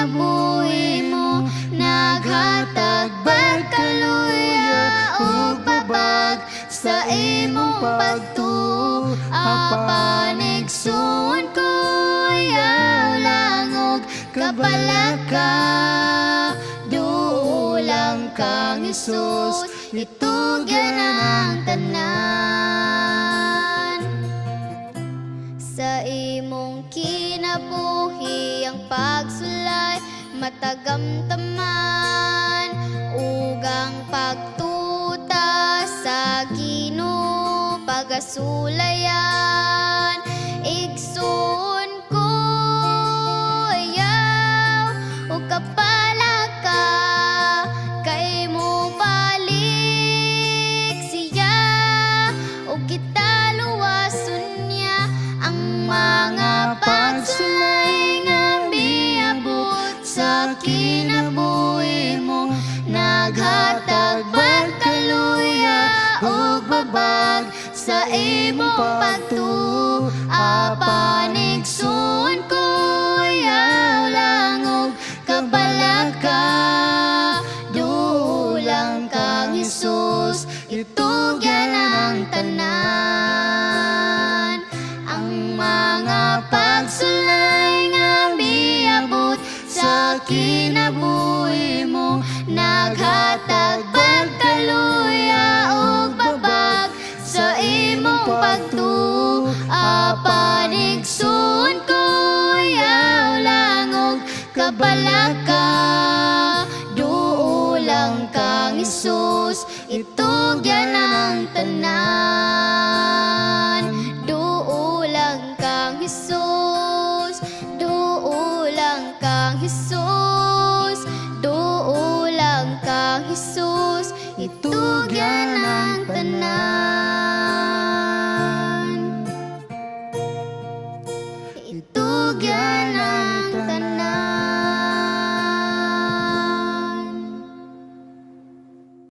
kinabuhi mo, naghatag pagkaluya ug babag sa imong pagtuo. Apanigsuon ko yaw lang og kabalaka, duulang kang Hesus, itugyan ang tanan. Sa imong kinabuhi ang pagsulay matagamtaman, ugang pagtuta sa Ginoo pagasulayan. Igsoon ko ayaw o kapalaka, kay mo balik siya o kita luwason niya. Ang mga pagsulay nga miabot sa kinabuhi mo, naghatag pagkaluya ug babag sa imong pagtuo. Apanigsuon ko yaw lang og kabalaka, duulang kang Hesus, itugyan ang tanan. Ang mga pagsulay nga miabot sa kinabuhi mo, naghatag pagkaluya ug babag sa imong pagtuo. Apanigsuon ko yaw lang og kabalaka, duulang kang Hesus, itugyan ang tanan. Duulang kang Hesus, duulang kang Hesus.